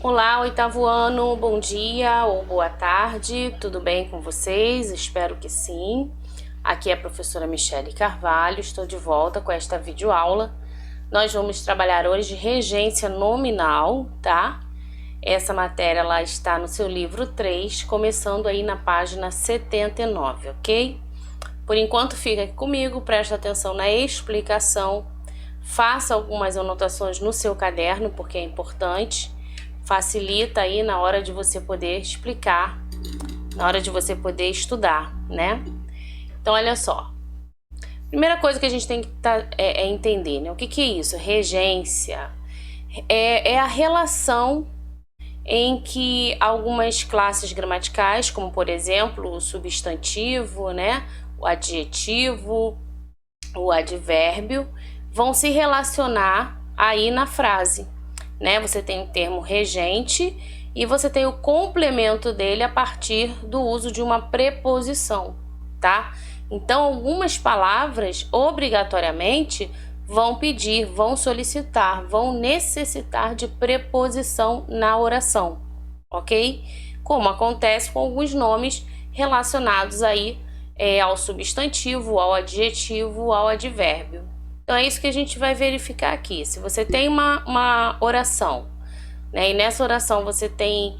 Olá, oitavo ano, bom dia ou boa tarde, tudo bem com vocês? Espero que sim. Aqui é a professora Michele Carvalho, estou de volta com esta videoaula. Nós vamos trabalhar hoje regência nominal, tá? Essa matéria ela está no seu livro 3, começando aí na página 79, ok? Por enquanto fica aqui comigo, presta atenção na explicação, faça algumas anotações no seu caderno, porque é importante. Facilita aí na hora de você poder explicar, na hora de você poder estudar, né? Então, olha só. Primeira coisa que a gente tem que entender, né? O que é isso? Regência. É a relação em que algumas classes gramaticais, como por exemplo o substantivo, né? O adjetivo, o advérbio, vão se relacionar aí na frase. Né? Você tem o termo regente e você tem o complemento dele a partir do uso de uma preposição, tá? Então, algumas palavras obrigatoriamente vão pedir, vão solicitar, vão necessitar de preposição na oração, ok? Como acontece com alguns nomes relacionados aí ao substantivo, ao adjetivo, ao advérbio. Então, é isso que a gente vai verificar aqui. Se você tem uma oração, né, e nessa oração você tem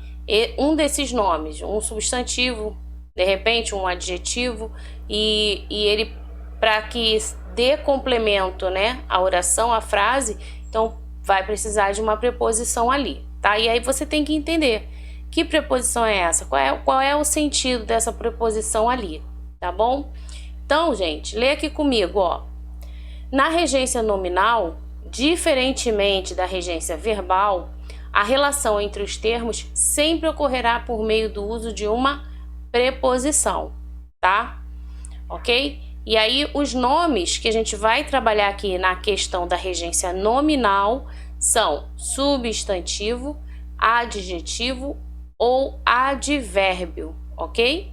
um desses nomes, um substantivo, de repente um adjetivo, e ele, para que dê complemento, né, à oração, à frase, então vai precisar de uma preposição ali, tá? E aí você tem que entender que preposição é essa, qual é o sentido dessa preposição ali, tá bom? Então, gente, lê aqui comigo, ó. Na regência nominal, diferentemente da regência verbal, a relação entre os termos sempre ocorrerá por meio do uso de uma preposição, tá? Ok? E aí, os nomes que a gente vai trabalhar aqui na questão da regência nominal são substantivo, adjetivo ou advérbio, ok?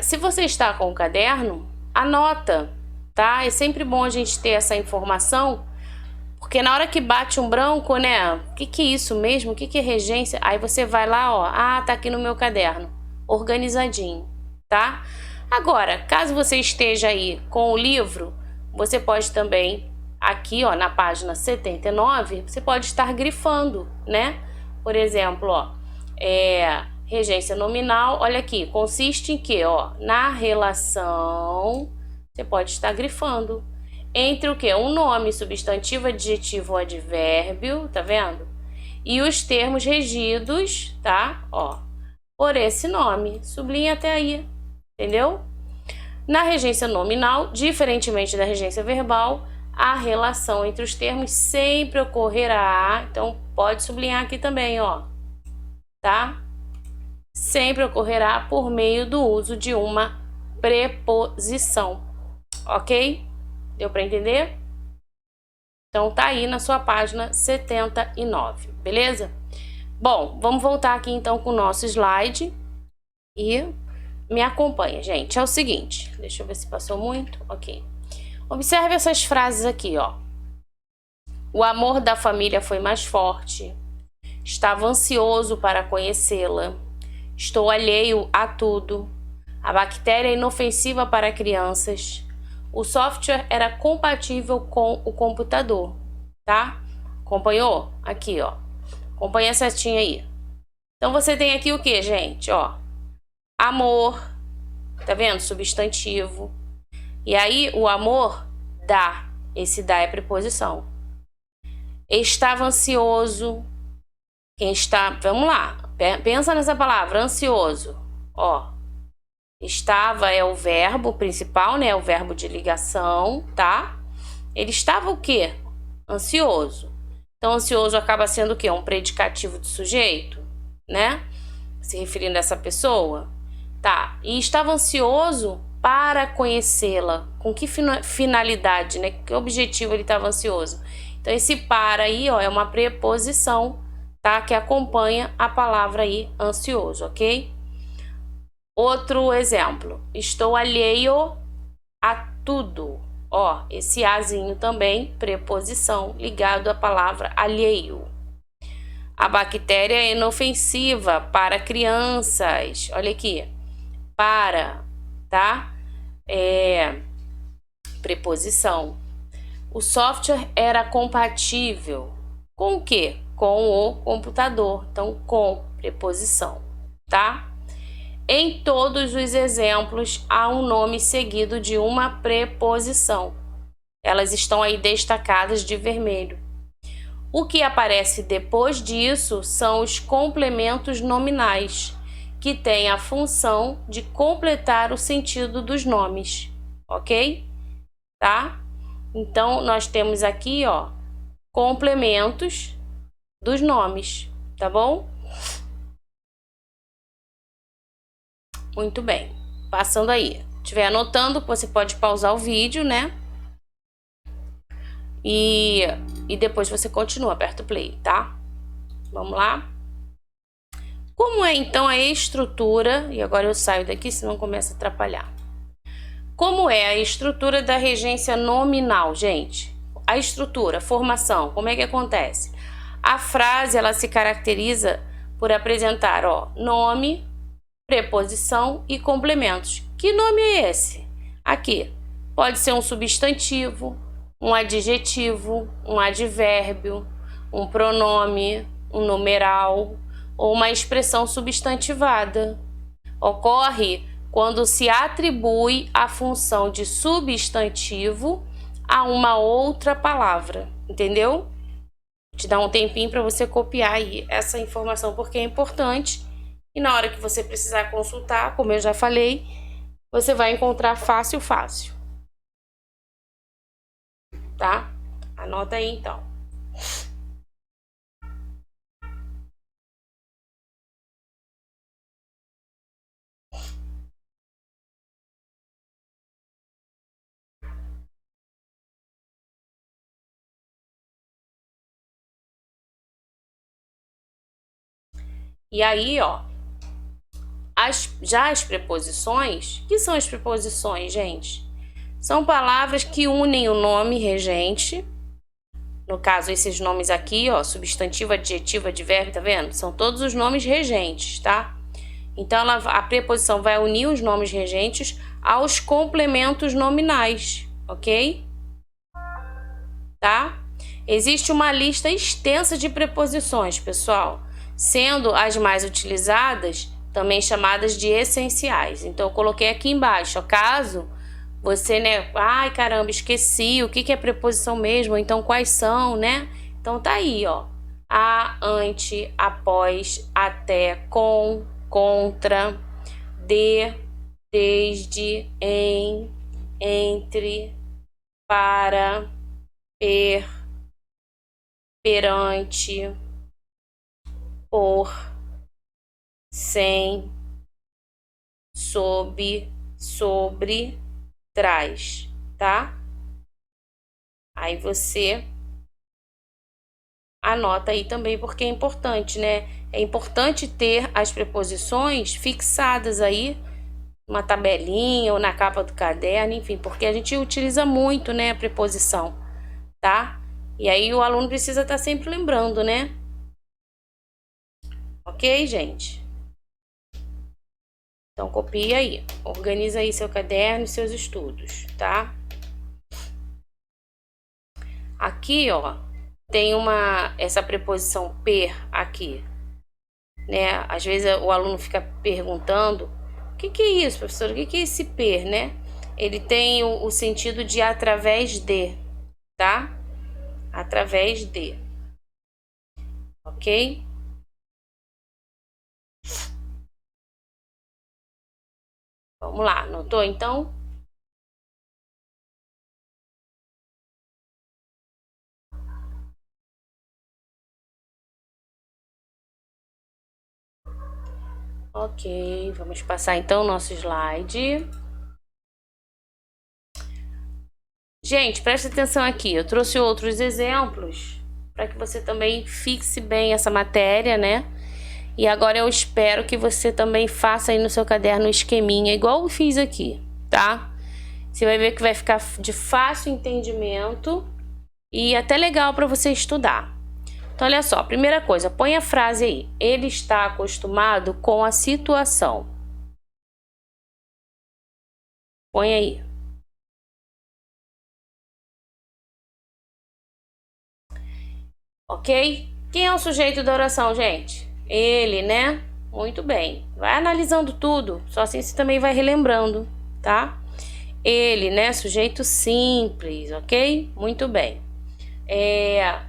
Se você está com o caderno, anota. Tá? É sempre bom a gente ter essa informação, porque na hora que bate um branco, né? O que é isso mesmo? O que é regência? Aí você vai lá, ó, tá aqui no meu caderno, organizadinho, tá? Agora, caso você esteja aí com o livro, você pode também, aqui, ó, na página 79, você pode estar grifando, né? Por exemplo, ó, regência nominal, olha aqui, consiste em que, ó, na relação. Você pode estar grifando. Entre o que? Um nome, substantivo, adjetivo ou advérbio, tá vendo? E os termos regidos, tá? Ó, por esse nome. Sublinha até aí, entendeu? Na regência nominal, diferentemente da regência verbal, a relação entre os termos sempre ocorrerá. Então, pode sublinhar aqui também, ó. Tá? Sempre ocorrerá por meio do uso de uma preposição. Ok? Deu para entender? Então tá aí na sua página 79, beleza? Bom, vamos voltar aqui então com o nosso slide e me acompanha, gente. É o seguinte, deixa eu ver se passou muito. Ok. Observe essas frases aqui, ó. O amor da família foi mais forte. Estava ansioso para conhecê-la. Estou alheio a tudo. A bactéria é inofensiva para crianças. O software era compatível com o computador, tá? Acompanhou? Aqui, ó. Acompanha a setinha aí. Então, você tem aqui o que, gente? Ó, amor, tá vendo? Substantivo. E aí, o amor dá. Esse dá é preposição. Estava ansioso. Quem está... Vamos lá. Pensa nessa palavra, ansioso. Ó. Estava é o verbo principal, né? O verbo de ligação, tá? Ele estava o quê? Ansioso. Então, ansioso acaba sendo o quê? Um predicativo de sujeito, né? Se referindo a essa pessoa. Tá. E estava ansioso para conhecê-la. Com que finalidade, né? Que objetivo ele estava ansioso? Então, esse para aí, ó, é uma preposição, tá? Que acompanha a palavra aí, ansioso, ok? Outro exemplo, estou alheio a tudo. Ó, esse azinho também, preposição, ligado à palavra alheio. A bactéria é inofensiva para crianças. Olha aqui. Para, tá? Preposição. O software era compatível com o quê? Com o computador. Então, com preposição, tá? Em todos os exemplos, há um nome seguido de uma preposição. Elas estão aí destacadas de vermelho. O que aparece depois disso são os complementos nominais, que têm a função de completar o sentido dos nomes, ok? Tá? Então, nós temos aqui, ó, complementos dos nomes, tá bom? Muito bem. Passando aí. Se estiver anotando, você pode pausar o vídeo, né? E depois você continua, aperta o play, tá? Vamos lá? Como é, então, a estrutura... E agora eu saio daqui, senão começa a atrapalhar. Como é a estrutura da regência nominal, gente? A estrutura, formação, como é que acontece? A frase, ela se caracteriza por apresentar, ó, nome, preposição e complementos. Que nome é esse? Aqui. Pode ser um substantivo, um adjetivo, um advérbio, um pronome, um numeral ou uma expressão substantivada. Ocorre quando se atribui a função de substantivo a uma outra palavra, entendeu? Vou te dar um tempinho para você copiar aí essa informação, porque é importante. E na hora que você precisar consultar, como eu já falei, você vai encontrar fácil. Tá? Anota aí, então. E aí, ó, já as preposições, que são as preposições, gente? São palavras que unem o nome regente, no caso, esses nomes aqui, ó, substantivo, adjetivo, advérbio, tá vendo? São todos os nomes regentes, tá? Então, a preposição vai unir os nomes regentes aos complementos nominais, ok? Tá? Existe uma lista extensa de preposições, pessoal, sendo as mais utilizadas também chamadas de essenciais. Então, eu coloquei aqui embaixo, ó, caso você, né, ai caramba, esqueci, o que é preposição mesmo, então quais são, né? Então tá aí, ó, a, ante, após, até, com, contra, de, desde, em, entre, para, per, perante, por, sem, sob, sobre, trás, tá? Aí você anota aí também, porque é importante, né? É importante ter as preposições fixadas aí, uma tabelinha ou na capa do caderno, enfim, porque a gente utiliza muito, né, a preposição, tá? E aí o aluno precisa estar sempre lembrando, né? Ok, gente? Então, copia aí, organiza aí seu caderno e seus estudos, tá? Aqui, ó, tem essa preposição per aqui, né? Às vezes o aluno fica perguntando, o que é isso, professor? O que é esse per, né? Ele tem o sentido de através de, tá? Através de, ok? Vamos lá, anotou então? Ok, vamos passar então o nosso slide. Gente, preste atenção aqui, eu trouxe outros exemplos para que você também fixe bem essa matéria, né? E agora eu espero que você também faça aí no seu caderno um esqueminha, igual eu fiz aqui, tá? Você vai ver que vai ficar de fácil entendimento e até legal para você estudar. Então, olha só, primeira coisa, põe a frase aí. Ele está acostumado com a situação. Põe aí. Ok? Quem é o sujeito da oração, gente? Ele, né? Muito bem. Vai analisando tudo, só assim você também vai relembrando, tá? Ele, né? Sujeito simples, ok? Muito bem.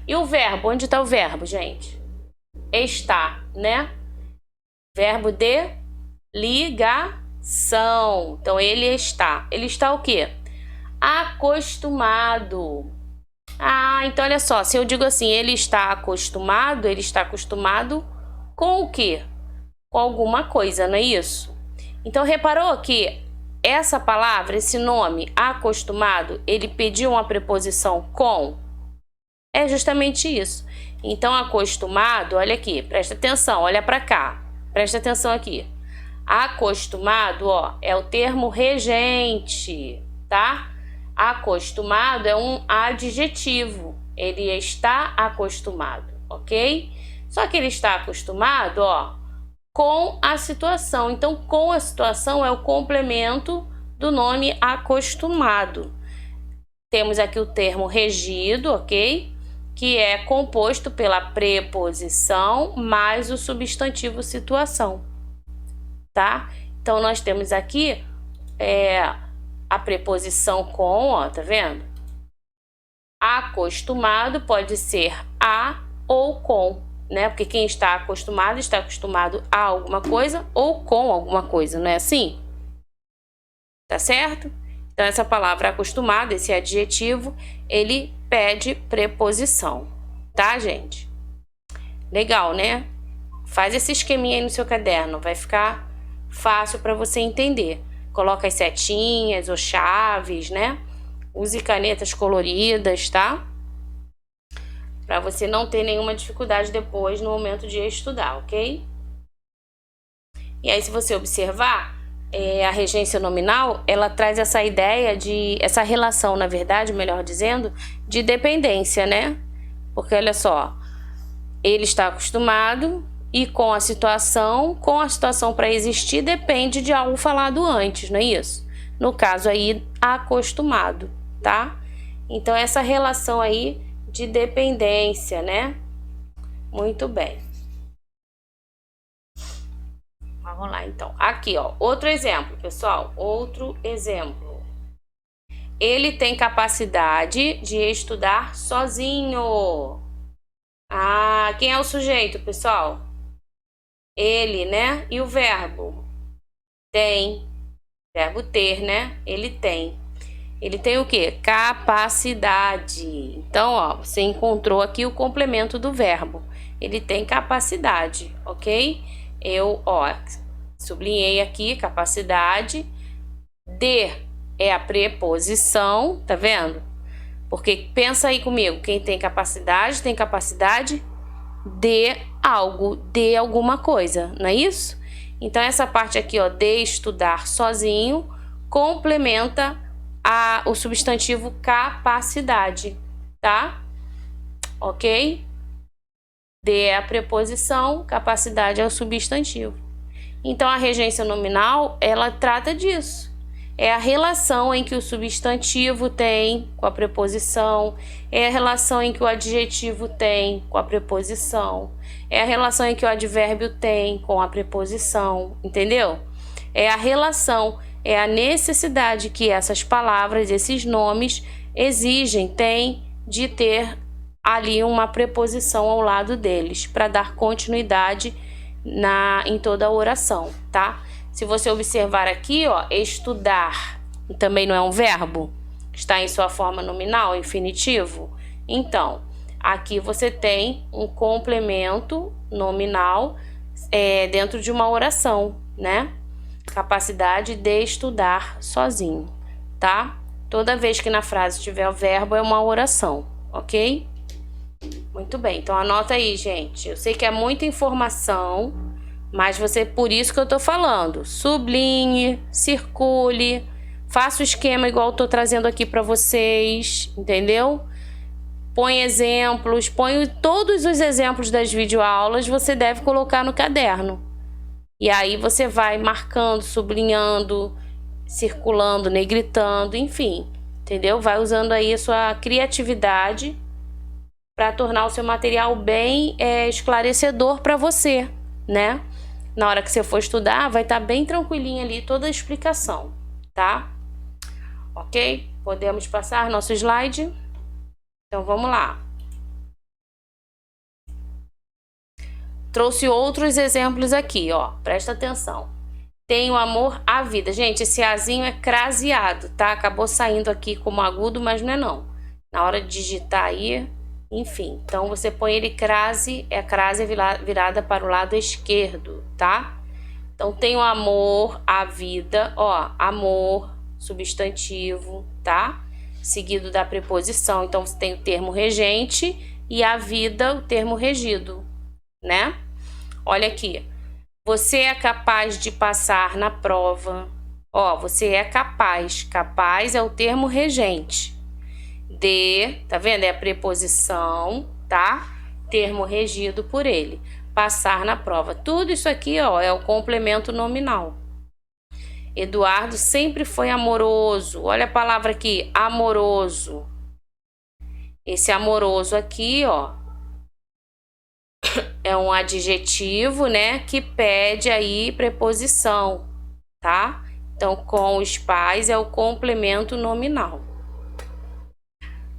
E o verbo? Onde está o verbo, gente? Está, né? Verbo de ligação. Então, ele está. Ele está o quê? Acostumado. Então olha só. Se eu digo assim, ele está acostumado com o quê? Com alguma coisa, não é isso? Então, reparou que essa palavra, esse nome, acostumado, ele pediu uma preposição com? É justamente isso. Então, acostumado, olha aqui, presta atenção, olha para cá, presta atenção aqui. Acostumado, ó, é o termo regente, tá? Acostumado é um adjetivo, ele está acostumado, ok? Só que ele está acostumado, ó, com a situação. Então, com a situação é o complemento do nome acostumado. Temos aqui o termo regido, ok? Que é composto pela preposição mais o substantivo situação, tá? Então, nós temos aqui a preposição com, ó, tá vendo? Acostumado pode ser a ou com, né? Porque quem está acostumado a alguma coisa ou com alguma coisa, não é assim? Tá certo? Então, essa palavra acostumado, esse adjetivo, ele pede preposição, tá, gente? Legal, né? Faz esse esqueminha aí no seu caderno, vai ficar fácil para você entender. Coloca as setinhas ou chaves, né? Use canetas coloridas, tá? Para você não ter nenhuma dificuldade depois no momento de estudar, ok? E aí, se você observar, a regência nominal, ela traz essa ideia essa relação, na verdade, melhor dizendo, de dependência, né? Porque, olha só, ele está acostumado e com a situação para existir depende de algo falado antes, não é isso? No caso aí, acostumado, tá? Então, essa relação aí de dependência, né? Muito bem. Vamos lá, então. Aqui, ó, outro exemplo, pessoal. Outro exemplo. Ele tem capacidade de estudar sozinho. Quem é o sujeito, pessoal? Ele, né? E o verbo? Tem. Verbo ter, né? Ele tem. Ele tem o quê? Capacidade. Então, ó, você encontrou aqui o complemento do verbo. Ele tem capacidade, ok? Eu, ó, sublinhei aqui capacidade. De é a preposição, tá vendo? Porque pensa aí comigo, quem tem capacidade de algo, de alguma coisa, não é isso? Então, essa parte aqui, ó, de estudar sozinho, complementa o substantivo capacidade, tá? Ok? De é a preposição, capacidade é o substantivo. Então, a regência nominal, ela trata disso. É a relação em que o substantivo tem com a preposição, é a relação em que o adjetivo tem com a preposição, é a relação em que o advérbio tem com a preposição, entendeu? É a relação, é a necessidade que essas palavras, esses nomes exigem, têm de ter ali uma preposição ao lado deles, para dar continuidade em toda a oração, tá? Se você observar aqui, ó, estudar também não é um verbo? Está em sua forma nominal, infinitivo? Então, aqui você tem um complemento nominal dentro de uma oração, né? Capacidade de estudar sozinho, tá? Toda vez que na frase tiver o verbo é uma oração, ok? Muito bem, então anota aí, gente. Eu sei que é muita informação, mas por isso que eu tô falando. Sublinhe, circule, faça o esquema igual eu tô trazendo aqui para vocês, entendeu? põe exemplos, põe todos os exemplos das videoaulas, você deve colocar no caderno. E aí você vai marcando, sublinhando, circulando, negritando, enfim, entendeu? Vai usando aí a sua criatividade para tornar o seu material bem esclarecedor para você, né? Na hora que você for estudar, vai estar bem tranquilinho ali toda a explicação, tá? Ok? Podemos passar nosso slide? Então, vamos lá. Trouxe outros exemplos aqui, ó. Presta atenção. Tenho amor à vida. Gente, esse azinho é craseado, tá? Acabou saindo aqui como agudo, mas não é não. Na hora de digitar aí, enfim. Então, você põe ele crase, a crase virada para o lado esquerdo, tá? Então, tenho amor à vida, ó. Amor, substantivo, tá? Seguido da preposição. Então, você tem o termo regente e a vida, o termo regido, né? Olha aqui. Você é capaz de passar na prova. Ó, você é capaz. Capaz é o termo regente. Tá vendo? É a preposição, tá? Termo regido por ele. Passar na prova. Tudo isso aqui, ó, é o complemento nominal. Eduardo sempre foi amoroso. Olha a palavra aqui, amoroso. Esse amoroso aqui, ó, é um adjetivo, né, que pede aí preposição, tá? Então, com os pais é o complemento nominal.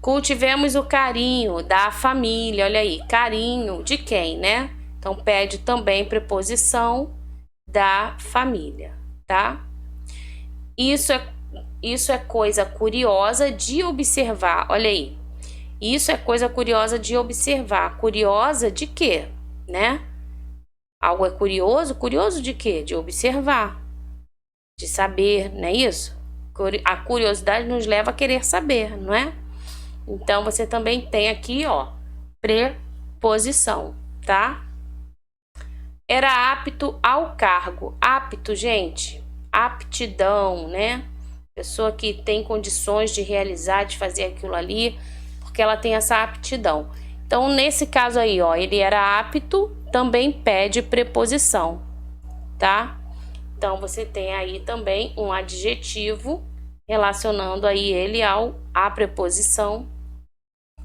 Cultivemos o carinho da família, olha aí, carinho de quem, né? Então, pede também preposição da família, tá? Isso é coisa curiosa de observar, olha aí. Isso é coisa curiosa de observar. Curiosa de quê, né? Algo é curioso? Curioso de quê? De observar, de saber, não é isso? A curiosidade nos leva a querer saber, não é? Então, você também tem aqui, ó, preposição, tá? Era apto ao cargo. Apto, gente, aptidão, né? Pessoa que tem condições de realizar, de fazer aquilo ali, porque ela tem essa aptidão. Então, nesse caso aí, ó, ele era apto, também pede preposição, tá? Então, você tem aí também um adjetivo relacionando aí ele à preposição,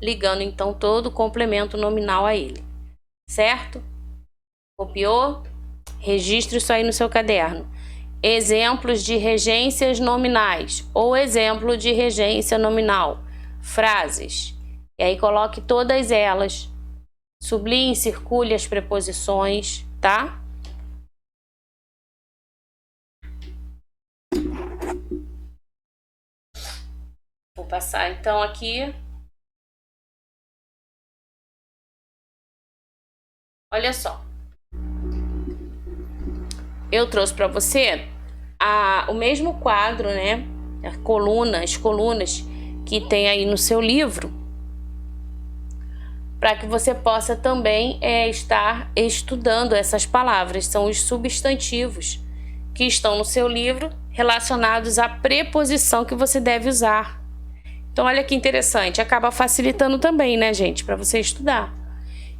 ligando então todo o complemento nominal a ele, certo? Copiou? Registre isso aí no seu caderno. Exemplos de regências nominais ou exemplo de regência nominal. Frases. E aí coloque todas elas. Sublinhe, circule as preposições, tá? Vou passar então aqui. Olha só. Eu trouxe para você o mesmo quadro, né? As colunas que tem aí no seu livro, para que você possa também estar estudando essas palavras. São os substantivos que estão no seu livro relacionados à preposição que você deve usar. Então, olha que interessante, acaba facilitando também, né, gente, para você estudar.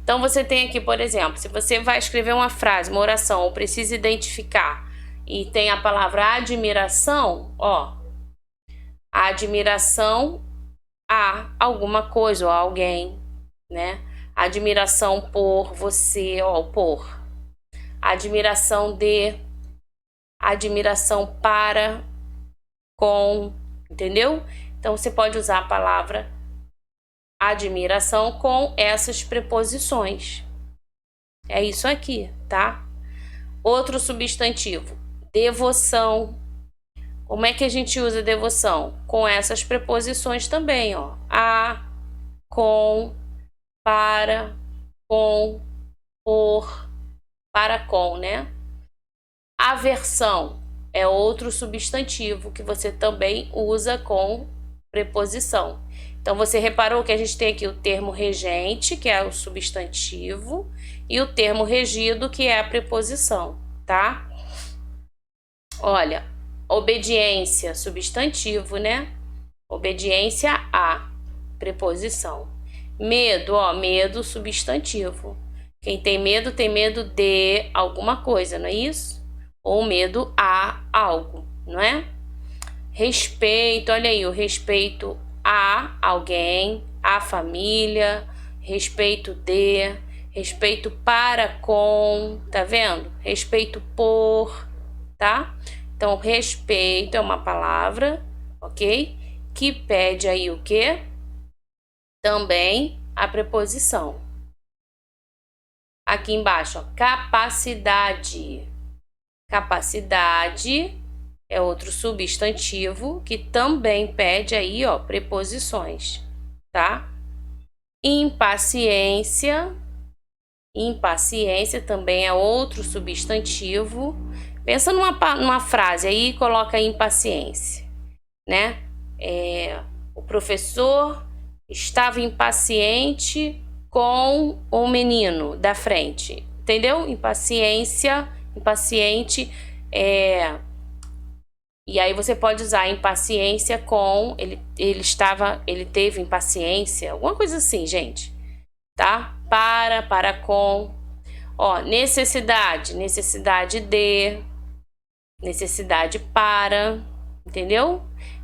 Então, você tem aqui, por exemplo, se você vai escrever uma frase, uma oração, ou precisa identificar, e tem a palavra admiração, ó, a admiração a alguma coisa ou a alguém, né? Admiração por você, ó, por. Admiração de, admiração para, com, entendeu? Então, você pode usar a palavra admiração com essas preposições. É isso aqui, tá? Outro substantivo, devoção. Como é que a gente usa devoção? Com essas preposições também, ó. A, com, para, com, por, para com, né? Aversão é outro substantivo que você também usa com preposição. Então, você reparou que a gente tem aqui o termo regente, que é o substantivo, e o termo regido, que é a preposição, tá? Olha, obediência, substantivo, né? Obediência a, preposição. Medo, ó, medo substantivo. Quem tem medo de alguma coisa, não é isso? Ou medo a algo, não é? Respeito, olha aí, o respeito a alguém, a família, respeito para com, tá vendo? Respeito por, tá? Então, respeito é uma palavra, ok? Que pede aí o quê? Também a preposição. Aqui embaixo, ó, capacidade. Capacidade é outro substantivo que também pede aí, ó, preposições, tá? Impaciência. Impaciência também é outro substantivo. Pensa numa frase aí e coloca impaciência, né? O professor estava impaciente com o menino da frente, entendeu? Impaciência, impaciente e aí você pode usar impaciência com ele teve impaciência, alguma coisa assim, gente, tá? Para com, ó, necessidade de, necessidade para, entendeu?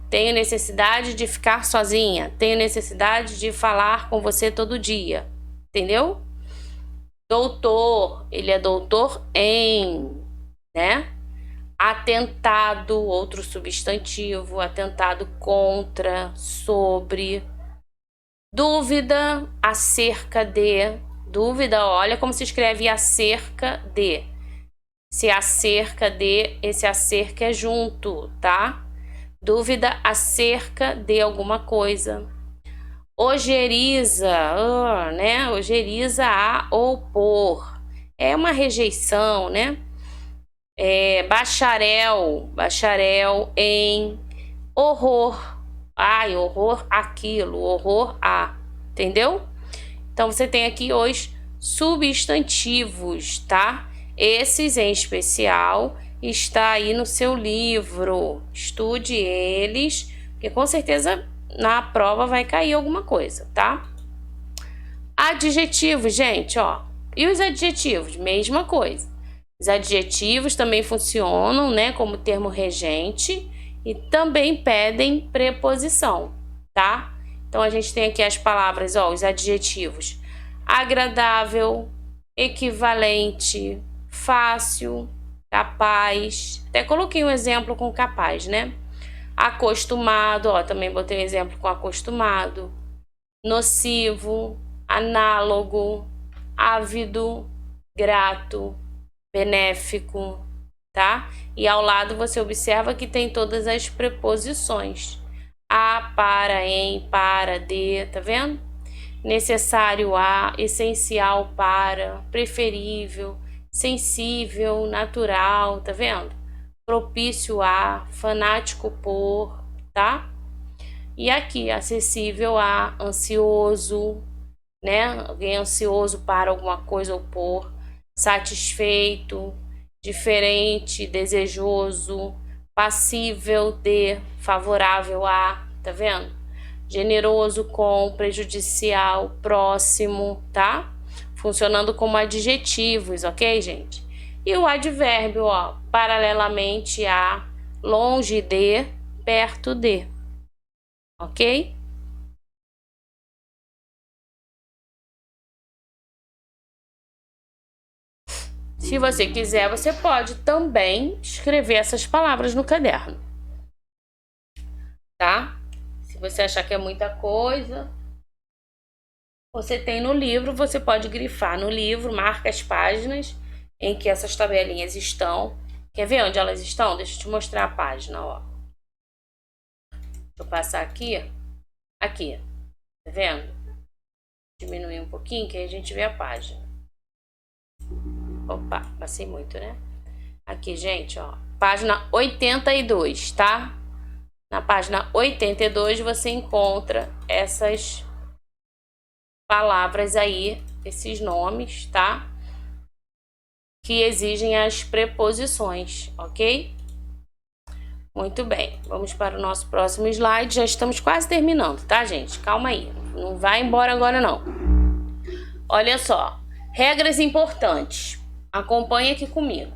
Tenho necessidade de ficar sozinha, tenho necessidade de falar com você todo dia, entendeu? Doutor, ele é doutor em, né? Atentado, outro substantivo, atentado contra, sobre. Dúvida, acerca de. Dúvida, olha como se escreve acerca de. Se acerca de, esse acerca é junto, tá? Dúvida acerca de alguma coisa. Ojeriza, né? Ojeriza a ou por. É uma rejeição, né? Bacharel em horror. Ai, horror aquilo, horror a. Entendeu? Então, você tem aqui os substantivos, tá? Esses em especial está aí no seu livro. Estude eles, porque com certeza na prova vai cair alguma coisa, tá? Adjetivos, gente, ó. E os adjetivos? Mesma coisa. Os adjetivos também funcionam, né, como termo regente e também pedem preposição, tá? Então, a gente tem aqui as palavras, ó, os adjetivos. Agradável, equivalente, fácil, capaz. Até coloquei um exemplo com capaz, né? Acostumado, ó, também botei um exemplo com acostumado. Nocivo, análogo, ávido, grato, benéfico, tá? E ao lado você observa que tem todas as preposições. A, para, em, para, de, tá vendo? Necessário a, essencial para, preferível, sensível, natural, tá vendo? Propício a, fanático por, tá? E aqui, acessível a, ansioso, né? Alguém ansioso para alguma coisa ou por, satisfeito, diferente, desejoso, passível de, favorável a, tá vendo? Generoso com, prejudicial, próximo, tá? Funcionando como adjetivos, ok, gente? E o advérbio, ó, paralelamente a, longe de, perto de, ok? Se você quiser, você pode também escrever essas palavras no caderno, tá? Se você achar que é muita coisa, você tem no livro, você pode grifar no livro, marca as páginas em que essas tabelinhas estão. Quer ver onde elas estão? Deixa eu te mostrar a página, ó. Deixa eu passar aqui. Aqui, tá vendo? Diminuir um pouquinho que aí a gente vê a página. Opa, passei muito, né? Aqui, gente, ó. Página 82, tá? Na página 82 você encontra essas palavras aí, esses nomes, tá? Que exigem as preposições, ok? Muito bem, vamos para o nosso próximo slide. Já estamos quase terminando, tá, gente? Calma aí. Não vai embora agora não. Olha só, regras importantes. Acompanha aqui comigo.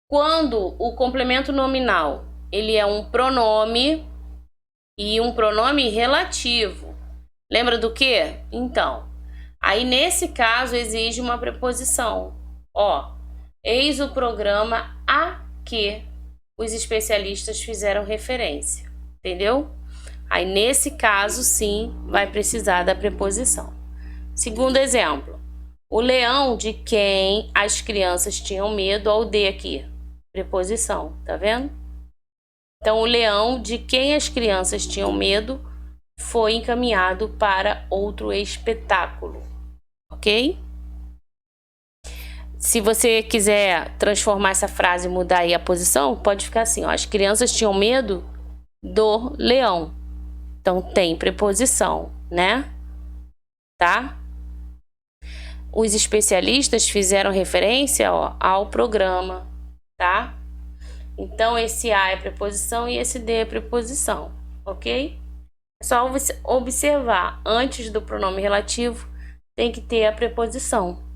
Quando o complemento nominal ele é um pronome e um pronome relativo, lembra do quê? Então, aí nesse caso exige uma preposição. Ó, eis o programa a que os especialistas fizeram referência, entendeu? Aí nesse caso sim vai precisar da preposição. Segundo exemplo, o leão de quem as crianças tinham medo, ó, o de aqui, preposição, tá vendo? Então o leão de quem as crianças tinham medo foi encaminhado para outro espetáculo, ok? Se você quiser transformar essa frase e mudar aí a posição, pode ficar assim, ó, as crianças tinham medo do leão. Então tem preposição, né? Tá? Os especialistas fizeram referência, ó, ao programa, tá? Então esse a é preposição e esse de é preposição, ok? É só observar, antes do pronome relativo tem que ter a preposição.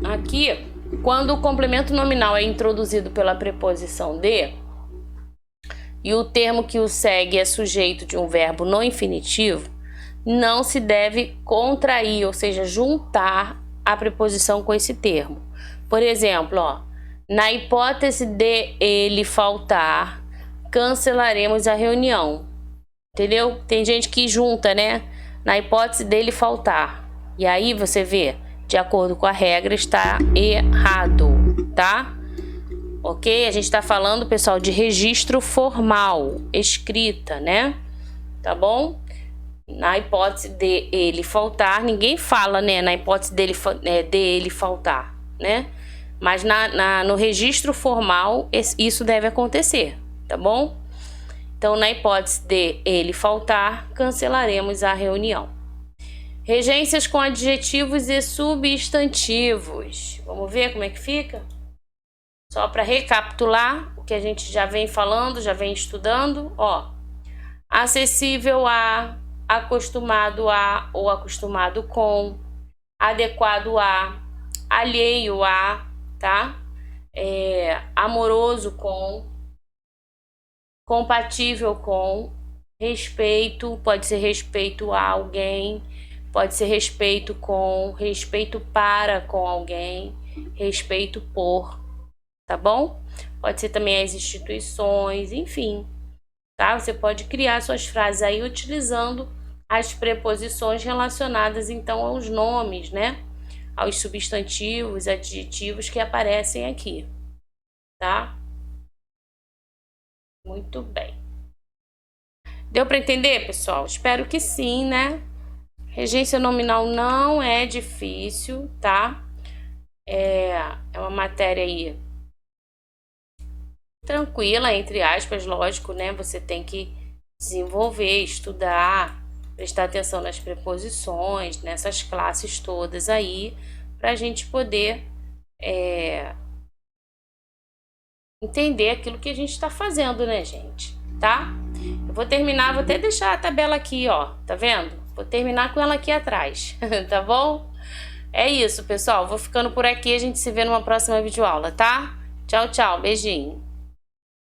Aqui, quando o complemento nominal é introduzido pela preposição de e o termo que o segue é sujeito de um verbo no infinitivo, não se deve contrair, ou seja, juntar a preposição com esse termo. Por exemplo, ó, na hipótese de ele faltar, cancelaremos a reunião. Entendeu? Tem gente que junta, né? Na hipótese dele faltar. E aí você vê, de acordo com a regra, está errado, tá? Ok? A gente está falando, pessoal, de registro formal, escrita, né? Tá bom? Na hipótese de ele faltar, ninguém fala, né? Na hipótese de ele faltar, né? Mas no registro formal, isso deve acontecer, tá bom? Então, na hipótese de ele faltar, cancelaremos a reunião. Regências com adjetivos e substantivos. Vamos ver como é que fica? Só para recapitular o que a gente já vem falando, já vem estudando, ó. Acessível a, acostumado a ou acostumado com, adequado a, alheio a, tá? Amoroso com, compatível com, respeito, pode ser respeito a alguém, pode ser respeito com, respeito para com alguém, respeito por, tá bom? Pode ser também as instituições, enfim, tá? Você pode criar suas frases aí utilizando as preposições relacionadas então aos nomes, né? Aos substantivos, adjetivos que aparecem aqui, tá? Muito bem. Deu para entender, pessoal? Espero que sim, né? Regência nominal não é difícil, tá? É uma matéria aí tranquila, entre aspas, lógico, né? Você tem que desenvolver, estudar, prestar atenção nas preposições, nessas classes todas aí, para a gente poder entender aquilo que a gente está fazendo, né, gente? Tá? Eu vou terminar, vou até deixar a tabela aqui, ó, tá vendo? Vou terminar com ela aqui atrás, tá bom? É isso, pessoal. Vou ficando por aqui, a gente se vê numa próxima videoaula, tá? Tchau, tchau, beijinho.